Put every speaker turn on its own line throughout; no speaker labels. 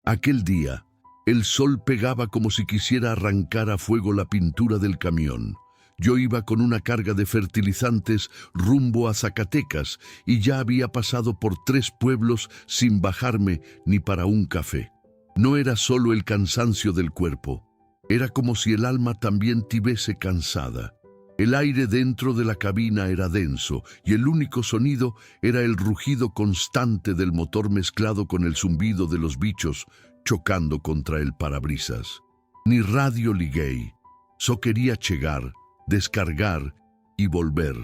Aquel día, el sol pegaba como si quisiera arrancar a fuego la pintura del camión. Yo iba con una carga de fertilizantes rumbo a Zacatecas y ya había pasado por 3 pueblos sin bajarme ni para un café. No era solo el cansancio del cuerpo, era como si el alma también estuviese cansada. El aire dentro de la cabina era denso y el único sonido era el rugido constante del motor mezclado con el zumbido de los bichos chocando contra el parabrisas. Ni radio liguei, só quería llegar, descargar y volver.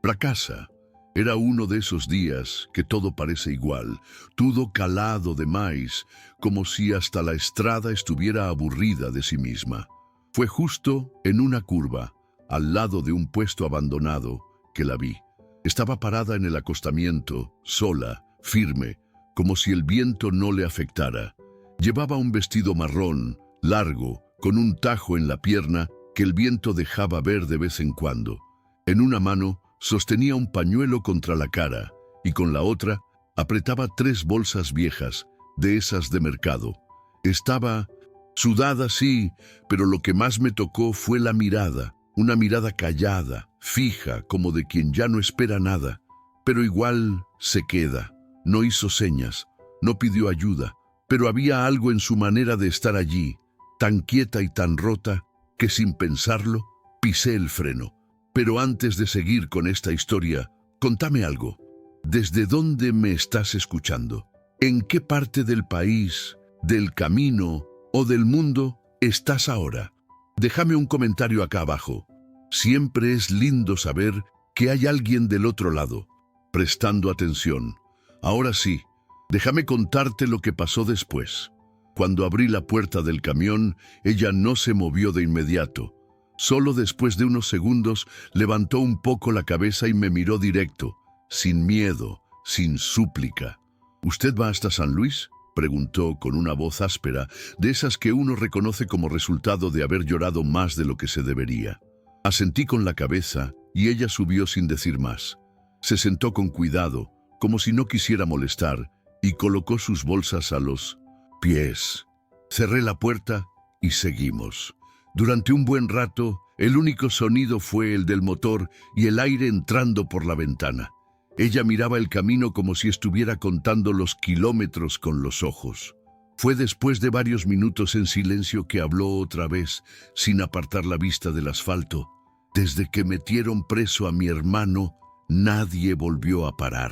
Para casa. Era uno de esos días que todo parece igual, todo calado demais, como si hasta la estrada estuviera aburrida de sí misma. Fue justo en una curva, al lado de un puesto abandonado, que la vi. Estaba parada en el acostamiento, sola, firme, como si el viento no le afectara. Llevaba un vestido marrón, largo, con un tajo en la pierna que el viento dejaba ver de vez en cuando. En una mano sostenía un pañuelo contra la cara y con la otra apretaba 3 bolsas viejas, de esas de mercado. Estaba sudada, sí, pero lo que más me tocó fue la mirada, una mirada callada, fija, como de quien ya no espera nada, pero igual se queda. No hizo señas, no pidió ayuda, pero había algo en su manera de estar allí, tan quieta y tan rota, que sin pensarlo, pisé el freno. Pero antes de seguir con esta historia, contame algo. ¿Desde dónde me estás escuchando? ¿En qué parte del país, del camino o del mundo estás ahora? Déjame un comentario acá abajo. Siempre es lindo saber que hay alguien del otro lado, prestando atención. Ahora sí, déjame contarte lo que pasó después. Cuando abrí la puerta del camión, ella no se movió de inmediato. Solo después de unos segundos levantó un poco la cabeza y me miró directo, sin miedo, sin súplica. ¿Usted va hasta San Luis?, preguntó con una voz áspera, de esas que uno reconoce como resultado de haber llorado más de lo que se debería. Asentí con la cabeza y ella subió sin decir más. Se sentó con cuidado, como si no quisiera molestar, y colocó sus bolsas a los pies. Cerré la puerta y seguimos. Durante un buen rato, el único sonido fue el del motor y el aire entrando por la ventana. Ella miraba el camino como si estuviera contando los kilómetros con los ojos. Fue después de varios minutos en silencio que habló otra vez, sin apartar la vista del asfalto. Desde que metieron preso a mi hermano, nadie volvió a parar.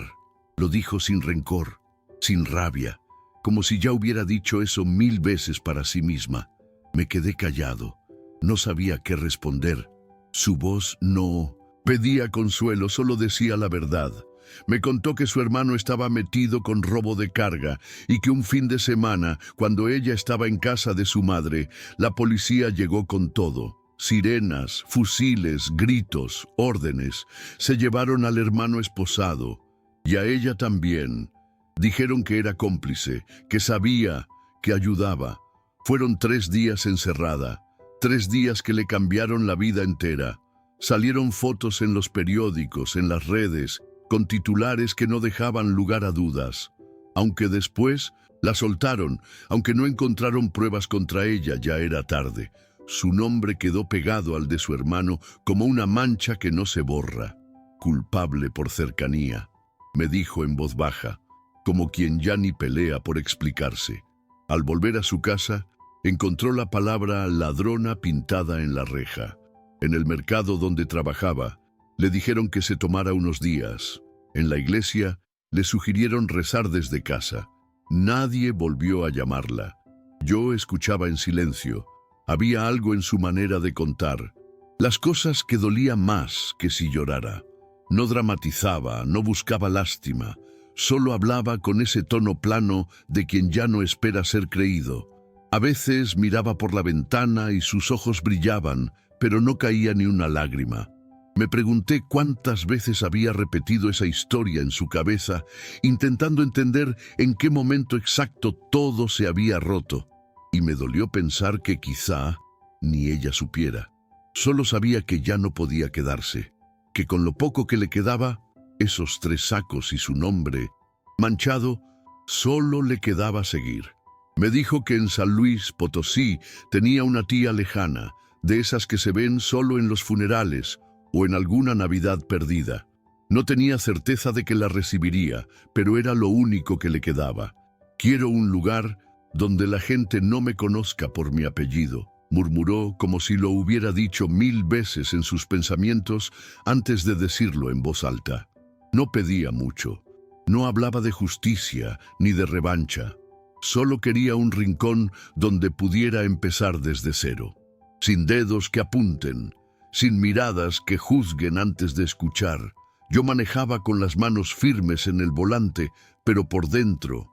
Lo dijo sin rencor, sin rabia, como si ya hubiera dicho eso 1000 veces para sí misma. Me quedé callado. No sabía qué responder. Su voz no pedía consuelo, solo decía la verdad. Me contó que su hermano estaba metido con robo de carga y que un fin de semana, cuando ella estaba en casa de su madre, la policía llegó con todo. Sirenas, fusiles, gritos, órdenes. Se llevaron al hermano esposado y a ella también. Dijeron que era cómplice, que sabía, que ayudaba. Fueron 3 días encerrada. 3 días que le cambiaron la vida entera. Salieron fotos en los periódicos, en las redes, con titulares que no dejaban lugar a dudas. Aunque después la soltaron, aunque no encontraron pruebas contra ella, ya era tarde. Su nombre quedó pegado al de su hermano como una mancha que no se borra. Culpable por cercanía, me dijo en voz baja, como quien ya ni pelea por explicarse. Al volver a su casa, encontró la palabra ladrona pintada en la reja. En el mercado donde trabajaba, le dijeron que se tomara unos días. En la iglesia, le sugirieron rezar desde casa. Nadie volvió a llamarla. Yo escuchaba en silencio. Había algo en su manera de contar. Las cosas que dolían más que si llorara. No dramatizaba, no buscaba lástima. Solo hablaba con ese tono plano de quien ya no espera ser creído. A veces miraba por la ventana y sus ojos brillaban, pero no caía ni una lágrima. Me pregunté cuántas veces había repetido esa historia en su cabeza, intentando entender en qué momento exacto todo se había roto. Y me dolió pensar que quizá ni ella supiera. Solo sabía que ya no podía quedarse, que con lo poco que le quedaba, esos 3 sacos y su nombre manchado, solo le quedaba seguir. Me dijo que en San Luis Potosí tenía una tía lejana, de esas que se ven solo en los funerales o en alguna Navidad perdida. No tenía certeza de que la recibiría, pero era lo único que le quedaba. Quiero un lugar donde la gente no me conozca por mi apellido, murmuró como si lo hubiera dicho 1000 veces en sus pensamientos antes de decirlo en voz alta. No pedía mucho. No hablaba de justicia ni de revancha. Solo quería un rincón donde pudiera empezar desde cero. Sin dedos que apunten, sin miradas que juzguen antes de escuchar. Yo manejaba con las manos firmes en el volante, pero por dentro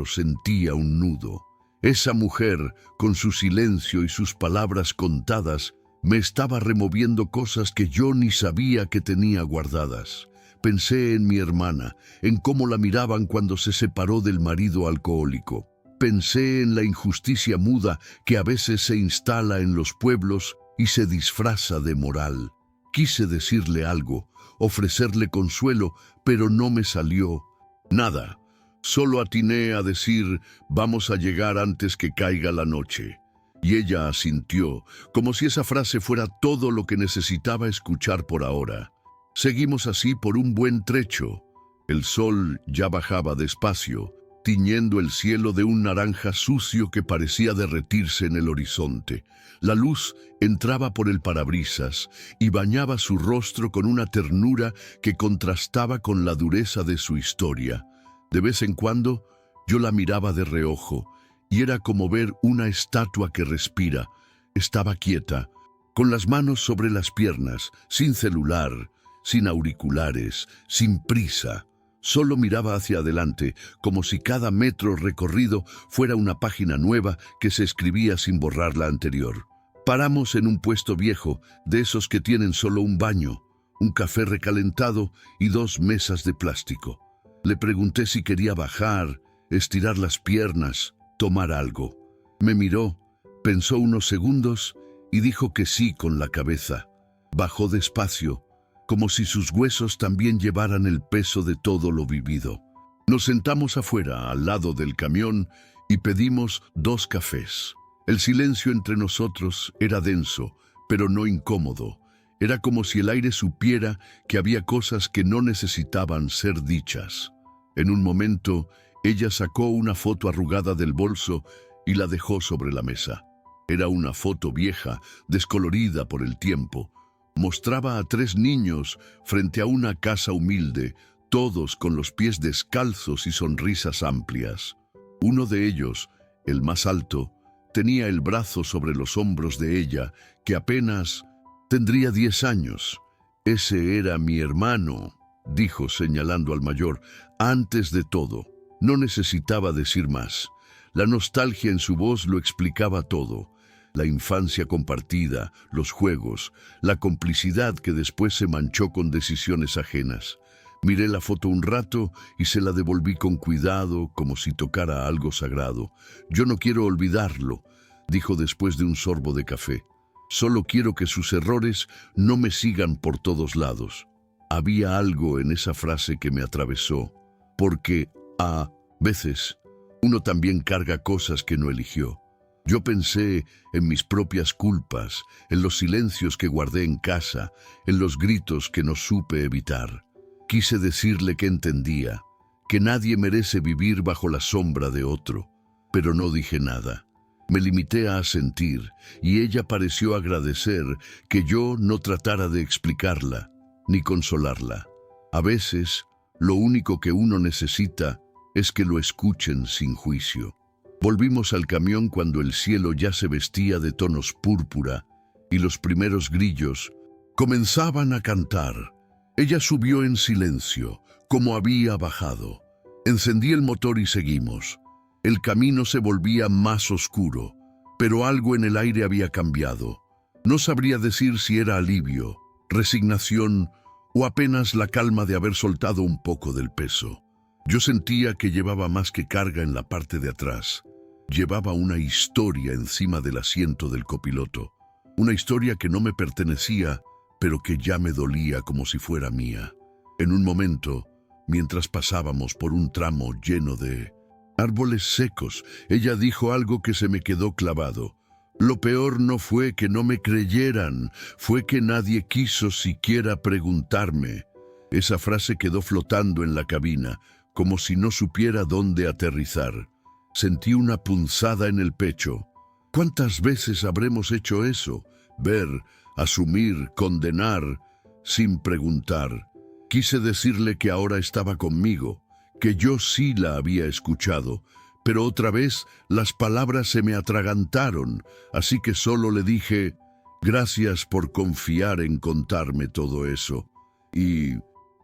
sentía un nudo. Esa mujer, con su silencio y sus palabras contadas, me estaba removiendo cosas que yo ni sabía que tenía guardadas. Pensé en mi hermana, en cómo la miraban cuando se separó del marido alcohólico. Pensé en la injusticia muda que a veces se instala en los pueblos y se disfraza de moral. Quise decirle algo, ofrecerle consuelo, pero no me salió nada. Solo atiné a decir, vamos a llegar antes que caiga la noche. Y ella asintió, como si esa frase fuera todo lo que necesitaba escuchar por ahora. Seguimos así por un buen trecho. El sol ya bajaba despacio, tiñendo el cielo de un naranja sucio que parecía derretirse en el horizonte. La luz entraba por el parabrisas y bañaba su rostro con una ternura que contrastaba con la dureza de su historia. De vez en cuando yo la miraba de reojo y era como ver una estatua que respira. Estaba quieta, con las manos sobre las piernas, sin celular, sin auriculares, sin prisa. Solo miraba hacia adelante, como si cada metro recorrido fuera una página nueva que se escribía sin borrar la anterior. Paramos en un puesto viejo, de esos que tienen solo un baño, un café recalentado y 2 mesas de plástico. Le pregunté si quería bajar, estirar las piernas, tomar algo. Me miró, pensó unos segundos y dijo que sí con la cabeza. Bajó despacio, como si sus huesos también llevaran el peso de todo lo vivido. Nos sentamos afuera, al lado del camión, y pedimos 2 cafés. El silencio entre nosotros era denso, pero no incómodo. Era como si el aire supiera que había cosas que no necesitaban ser dichas. En un momento, ella sacó una foto arrugada del bolso y la dejó sobre la mesa. Era una foto vieja, descolorida por el tiempo. Mostraba a 3 niños frente a una casa humilde, todos con los pies descalzos y sonrisas amplias. Uno de ellos, el más alto, tenía el brazo sobre los hombros de ella, que apenas tendría 10 años. «Ese era mi hermano», dijo señalando al mayor. Antes de todo, no necesitaba decir más. La nostalgia en su voz lo explicaba todo. La infancia compartida, los juegos, la complicidad que después se manchó con decisiones ajenas. Miré la foto un rato y se la devolví con cuidado, como si tocara algo sagrado. «Yo no quiero olvidarlo», dijo después de un sorbo de café. «Solo quiero que sus errores no me sigan por todos lados». Había algo en esa frase que me atravesó, porque a veces uno también carga cosas que no eligió. Yo pensé en mis propias culpas, en los silencios que guardé en casa, en los gritos que no supe evitar. Quise decirle que entendía, que nadie merece vivir bajo la sombra de otro, pero no dije nada. Me limité a asentir, y ella pareció agradecer que yo no tratara de explicarla, ni consolarla. A veces, lo único que uno necesita es que lo escuchen sin juicio. Volvimos al camión cuando el cielo ya se vestía de tonos púrpura y los primeros grillos comenzaban a cantar. Ella subió en silencio, como había bajado. Encendí el motor y seguimos. El camino se volvía más oscuro, pero algo en el aire había cambiado. No sabría decir si era alivio, resignación o apenas la calma de haber soltado un poco del peso. Yo sentía que llevaba más que carga en la parte de atrás. Llevaba una historia encima del asiento del copiloto. Una historia que no me pertenecía, pero que ya me dolía como si fuera mía. En un momento, mientras pasábamos por un tramo lleno de árboles secos. Ella dijo algo que se me quedó clavado. Lo peor no fue que no me creyeran, fue que nadie quiso siquiera preguntarme. Esa frase quedó flotando en la cabina, como si no supiera dónde aterrizar. Sentí una punzada en el pecho. ¿Cuántas veces habremos hecho eso? Ver, asumir, condenar, sin preguntar. Quise decirle que ahora estaba conmigo, que yo sí la había escuchado, pero otra vez las palabras se me atragantaron, así que solo le dije, gracias por confiar en contarme todo eso. Y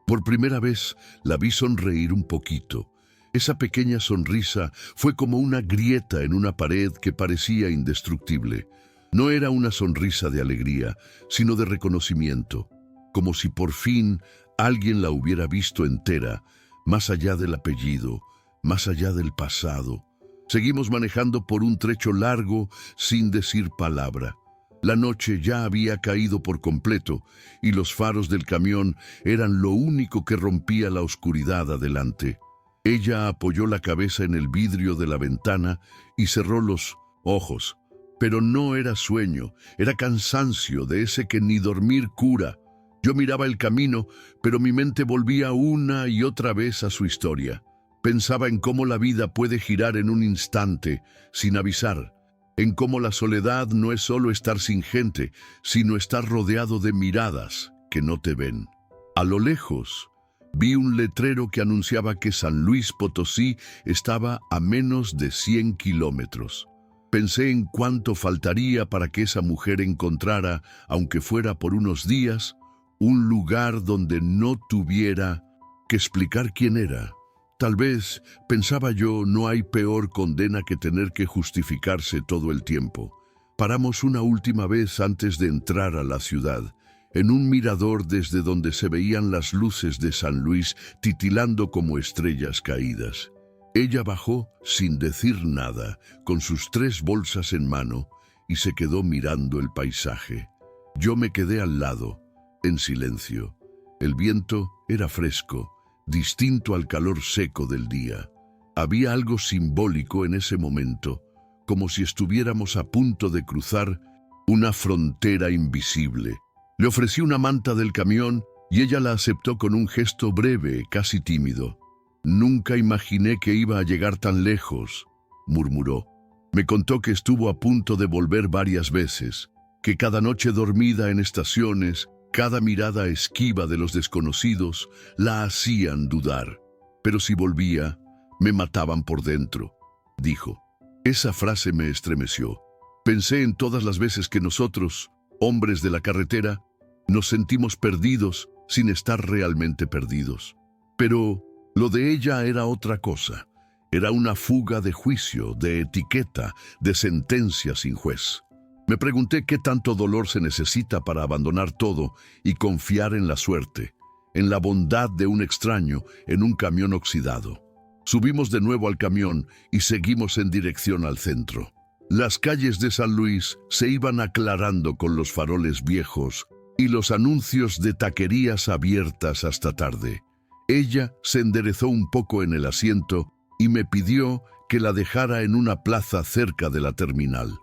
por primera vez la vi sonreír un poquito. Esa pequeña sonrisa fue como una grieta en una pared que parecía indestructible. No era una sonrisa de alegría, sino de reconocimiento, como si por fin alguien la hubiera visto entera, más allá del apellido, más allá del pasado. Seguimos manejando por un trecho largo sin decir palabra. La noche ya había caído por completo y los faros del camión eran lo único que rompía la oscuridad adelante. Ella apoyó la cabeza en el vidrio de la ventana y cerró los ojos. Pero no era sueño, era cansancio de ese que ni dormir cura. Yo miraba el camino, pero mi mente volvía una y otra vez a su historia. Pensaba en cómo la vida puede girar en un instante, sin avisar, en cómo la soledad no es solo estar sin gente, sino estar rodeado de miradas que no te ven. A lo lejos, vi un letrero que anunciaba que San Luis Potosí estaba a menos de 100 kilómetros. Pensé en cuánto faltaría para que esa mujer encontrara, aunque fuera por unos días, un lugar donde no tuviera que explicar quién era. Tal vez, pensaba yo, no hay peor condena que tener que justificarse todo el tiempo. Paramos una última vez antes de entrar a la ciudad, en un mirador desde donde se veían las luces de San Luis titilando como estrellas caídas. Ella bajó sin decir nada, con sus 3 bolsas en mano, y se quedó mirando el paisaje. Yo me quedé al lado, en silencio. El viento era fresco, distinto al calor seco del día. Había algo simbólico en ese momento, como si estuviéramos a punto de cruzar una frontera invisible. Le ofrecí una manta del camión y ella la aceptó con un gesto breve, casi tímido. «Nunca imaginé que iba a llegar tan lejos», murmuró. Me contó que estuvo a punto de volver varias veces, que cada noche dormida en estaciones, cada mirada esquiva de los desconocidos la hacían dudar. Pero si volvía, me mataban por dentro, dijo. Esa frase me estremeció. Pensé en todas las veces que nosotros, hombres de la carretera, nos sentimos perdidos sin estar realmente perdidos. Pero lo de ella era otra cosa. Era una fuga de juicio, de etiqueta, de sentencia sin juez. Me pregunté qué tanto dolor se necesita para abandonar todo y confiar en la suerte, en la bondad de un extraño en un camión oxidado. Subimos de nuevo al camión y seguimos en dirección al centro. Las calles de San Luis se iban aclarando con los faroles viejos y los anuncios de taquerías abiertas hasta tarde. Ella se enderezó un poco en el asiento y me pidió que la dejara en una plaza cerca de la terminal.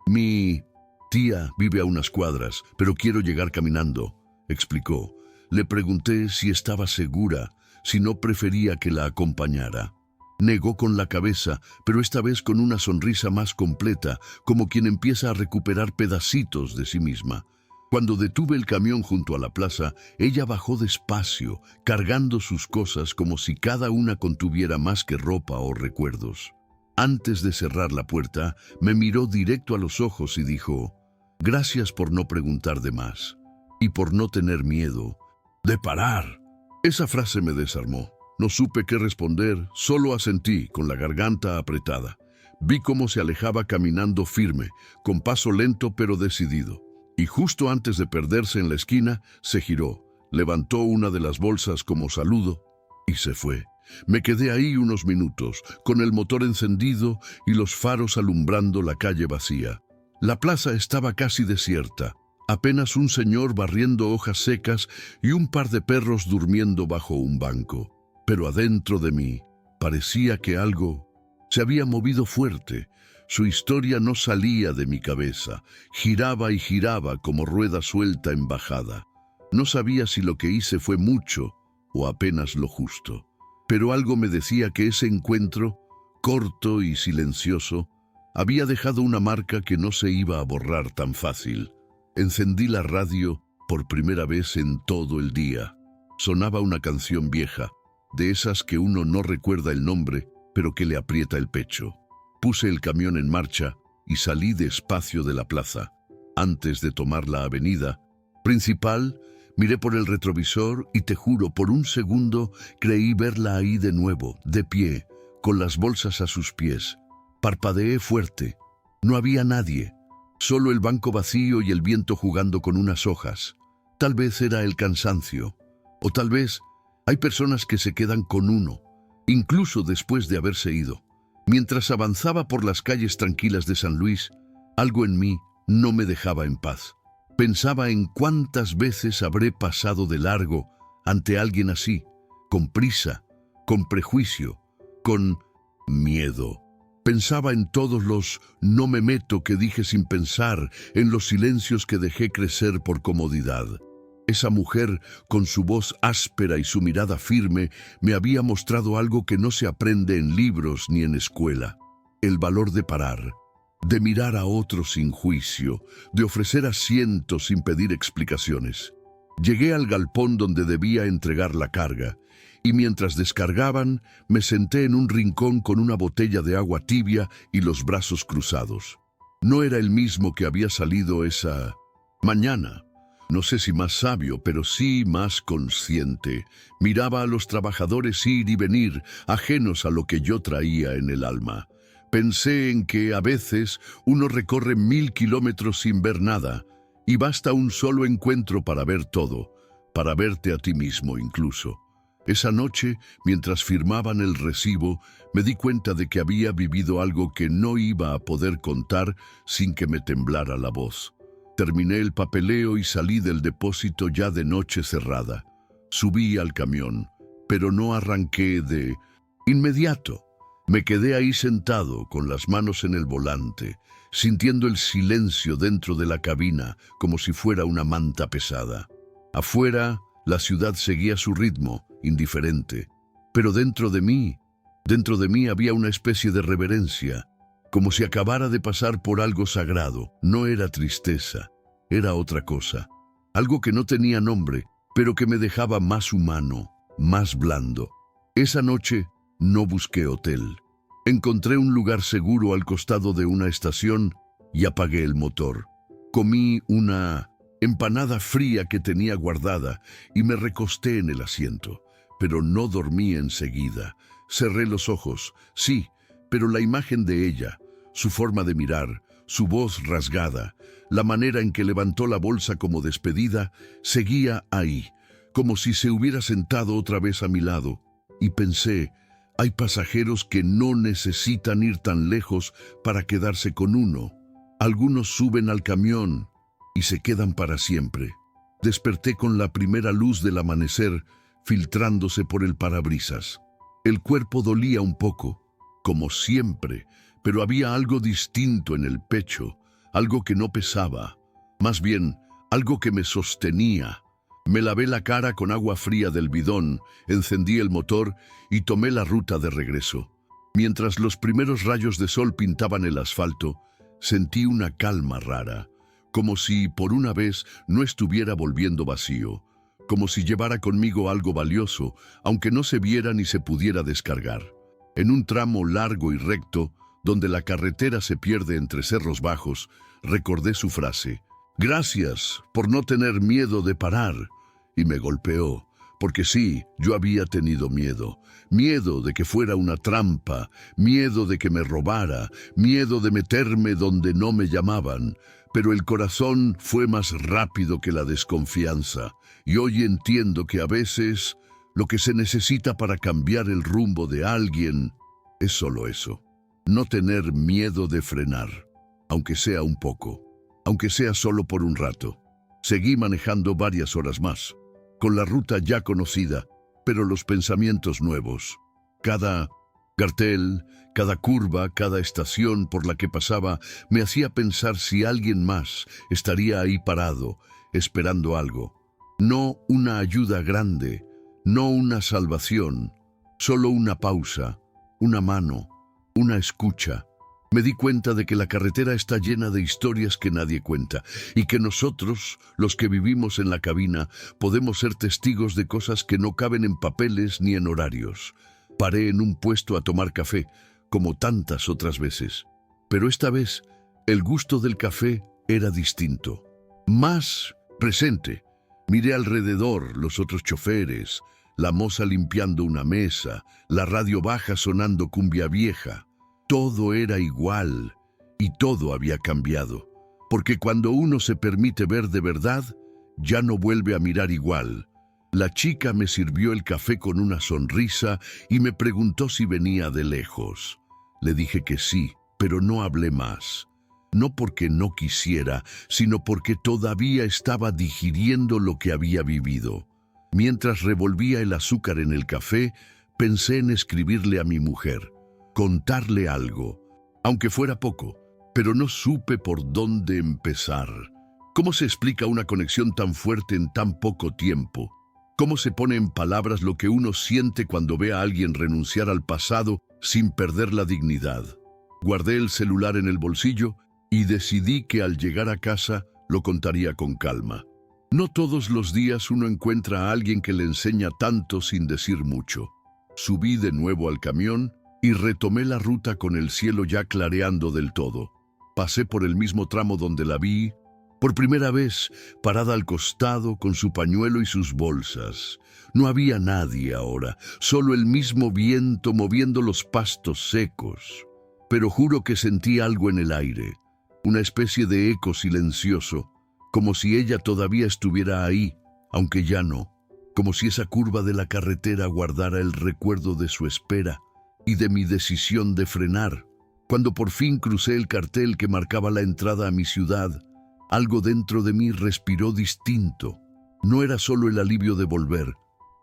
Mi tía vive a unas cuadras, pero quiero llegar caminando, explicó. Le pregunté si estaba segura, si no prefería que la acompañara. Negó con la cabeza, pero esta vez con una sonrisa más completa, como quien empieza a recuperar pedacitos de sí misma. Cuando detuve el camión junto a la plaza, ella bajó despacio, cargando sus cosas como si cada una contuviera más que ropa o recuerdos. Antes de cerrar la puerta, me miró directo a los ojos y dijo, «Gracias por no preguntar de más y por no tener miedo de parar». Esa frase me desarmó. No supe qué responder, solo asentí con la garganta apretada. Vi cómo se alejaba caminando firme, con paso lento pero decidido. Y justo antes de perderse en la esquina, se giró, levantó una de las bolsas como saludo y se fue. Me quedé ahí unos minutos, con el motor encendido y los faros alumbrando la calle vacía. La plaza estaba casi desierta, apenas un señor barriendo hojas secas y un par de perros durmiendo bajo un banco. Pero adentro de mí parecía que algo Se había movido fuerte. Su historia no salía de mi cabeza. Giraba y giraba como rueda suelta en bajada. No sabía si lo que hice fue mucho o apenas lo justo. Pero algo me decía que ese encuentro, corto y silencioso, había dejado una marca que no se iba a borrar tan fácil. Encendí la radio por primera vez en todo el día. Sonaba una canción vieja, de esas que uno no recuerda el nombre, pero que le aprieta el pecho. Puse el camión en marcha y salí despacio de la plaza. Antes de tomar la avenida principal, miré por el retrovisor y te juro, por un segundo creí verla ahí de nuevo, de pie, con las bolsas a sus pies. Parpadeé fuerte. No había nadie, solo el banco vacío y el viento jugando con unas hojas. Tal vez era el cansancio, o tal vez hay personas que se quedan con uno, incluso después de haberse ido. Mientras avanzaba por las calles tranquilas de San Luis, algo en mí no me dejaba en paz. Pensaba en cuántas veces habré pasado de largo ante alguien así, con prisa, con prejuicio, con miedo. Pensaba en todos los no me meto que dije sin pensar, en los silencios que dejé crecer por comodidad. Esa mujer, con su voz áspera y su mirada firme, me había mostrado algo que no se aprende en libros ni en escuela: el valor de parar, de mirar a otros sin juicio, de ofrecer asiento sin pedir explicaciones. Llegué al galpón donde debía entregar la carga, y mientras descargaban, me senté en un rincón con una botella de agua tibia y los brazos cruzados. No era el mismo que había salido esa mañana. No sé si más sabio, pero sí más consciente. Miraba a los trabajadores ir y venir, ajenos a lo que yo traía en el alma. Pensé en que a veces uno recorre 1000 kilómetros sin ver nada, y basta un solo encuentro para ver todo, para verte a ti mismo incluso. Esa noche, mientras firmaban el recibo, me di cuenta de que había vivido algo que no iba a poder contar sin que me temblara la voz. Terminé el papeleo y salí del depósito ya de noche cerrada. Subí al camión, pero no arranqué de inmediato. Me quedé ahí sentado, con las manos en el volante, sintiendo el silencio dentro de la cabina como si fuera una manta pesada. Afuera, la ciudad seguía su ritmo, indiferente. Pero dentro de mí había una especie de reverencia, como si acabara de pasar por algo sagrado. No era tristeza, era otra cosa. Algo que no tenía nombre, pero que me dejaba más humano, más blando. Esa noche no busqué hotel. Encontré un lugar seguro al costado de una estación y apagué el motor. Comí una empanada fría que tenía guardada y me recosté en el asiento. Pero no dormí enseguida. Cerré los ojos, sí, pero la imagen de ella, su forma de mirar, su voz rasgada, la manera en que levantó la bolsa como despedida, seguía ahí, como si se hubiera sentado otra vez a mi lado. Y pensé, hay pasajeros que no necesitan ir tan lejos para quedarse con uno. Algunos suben al camión y se quedan para siempre. Desperté con la primera luz del amanecer filtrándose por el parabrisas. El cuerpo dolía un poco, como siempre, pero había algo distinto en el pecho, algo que no pesaba, más bien algo que me sostenía. Me lavé la cara con agua fría del bidón, encendí el motor y tomé la ruta de regreso. Mientras los primeros rayos de sol pintaban el asfalto, sentí una calma rara, como si por una vez no estuviera volviendo vacío, como si llevara conmigo algo valioso, aunque no se viera ni se pudiera descargar. En un tramo largo y recto, donde la carretera se pierde entre cerros bajos, recordé su frase: «Gracias por no tener miedo de parar», y me golpeó, porque sí, yo había tenido miedo. Miedo de que fuera una trampa, miedo de que me robara, miedo de meterme donde no me llamaban. Pero el corazón fue más rápido que la desconfianza, y hoy entiendo que a veces lo que se necesita para cambiar el rumbo de alguien es solo eso: no tener miedo de frenar, aunque sea un poco, aunque sea solo por un rato. Seguí manejando varias horas más, con la ruta ya conocida, pero los pensamientos nuevos. Cada Cartel, cada curva, cada estación por la que pasaba me hacía pensar si alguien más estaría ahí parado, esperando algo. No una ayuda grande, no una salvación, solo una pausa, una mano, una escucha. Me di cuenta de que la carretera está llena de historias que nadie cuenta y que nosotros, los que vivimos en la cabina, podemos ser testigos de cosas que no caben en papeles ni en horarios. Paré en un puesto a tomar café, como tantas otras veces. Pero esta vez, el gusto del café era distinto. Más presente. Miré alrededor, los otros choferes, la moza limpiando una mesa, la radio baja sonando cumbia vieja. Todo era igual y todo había cambiado. Porque cuando uno se permite ver de verdad, ya no vuelve a mirar igual. La chica me sirvió el café con una sonrisa y me preguntó si venía de lejos. Le dije que sí, pero no hablé más. No porque no quisiera, sino porque todavía estaba digiriendo lo que había vivido. Mientras revolvía el azúcar en el café, pensé en escribirle a mi mujer, contarle algo, aunque fuera poco, pero no supe por dónde empezar. ¿Cómo se explica una conexión tan fuerte en tan poco tiempo? ¿Cómo se pone en palabras lo que uno siente cuando ve a alguien renunciar al pasado sin perder la dignidad? Guardé el celular en el bolsillo y decidí que al llegar a casa lo contaría con calma. No todos los días uno encuentra a alguien que le enseña tanto sin decir mucho. Subí de nuevo al camión y retomé la ruta con el cielo ya clareando del todo. Pasé por el mismo tramo donde la vi, por primera vez, parada al costado con su pañuelo y sus bolsas. No había nadie ahora, solo el mismo viento moviendo los pastos secos. Pero juro que sentí algo en el aire, una especie de eco silencioso, como si ella todavía estuviera ahí, aunque ya no, como si esa curva de la carretera guardara el recuerdo de su espera y de mi decisión de frenar. Cuando por fin crucé el cartel que marcaba la entrada a mi ciudad, algo dentro de mí respiró distinto. No era solo el alivio de volver,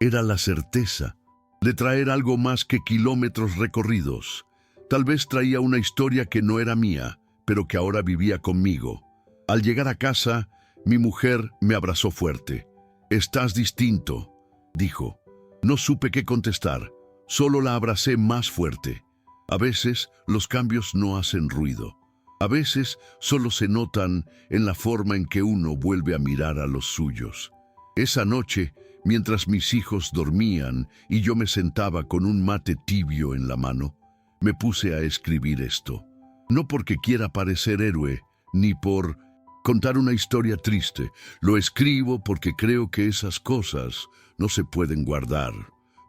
era la certeza de traer algo más que kilómetros recorridos. Tal vez traía una historia que no era mía, pero que ahora vivía conmigo. Al llegar a casa, mi mujer me abrazó fuerte. «Estás distinto», dijo. No supe qué contestar, solo la abracé más fuerte. A veces los cambios no hacen ruido. A veces solo se notan en la forma en que uno vuelve a mirar a los suyos. Esa noche, mientras mis hijos dormían y yo me sentaba con un mate tibio en la mano, me puse a escribir esto. No porque quiera parecer héroe, ni por contar una historia triste. Lo escribo porque creo que esas cosas no se pueden guardar.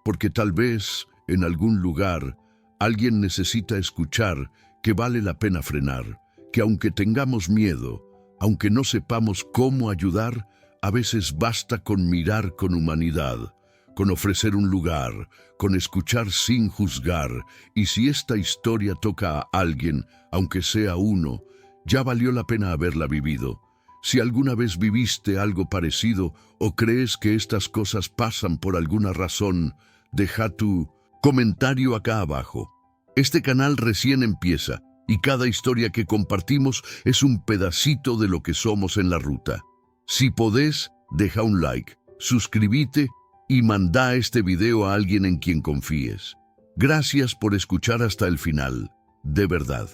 Porque tal vez, en algún lugar, alguien necesita escuchar que vale la pena frenar. Que aunque tengamos miedo, aunque no sepamos cómo ayudar, a veces basta con mirar con humanidad, con ofrecer un lugar, con escuchar sin juzgar, y si esta historia toca a alguien, aunque sea uno, ya valió la pena haberla vivido. Si alguna vez viviste algo parecido o crees que estas cosas pasan por alguna razón, deja tu comentario acá abajo. Este canal recién empieza, y cada historia que compartimos es un pedacito de lo que somos en la ruta. Si podés, deja un like, suscríbete y manda este video a alguien en quien confíes. Gracias por escuchar hasta el final, de verdad.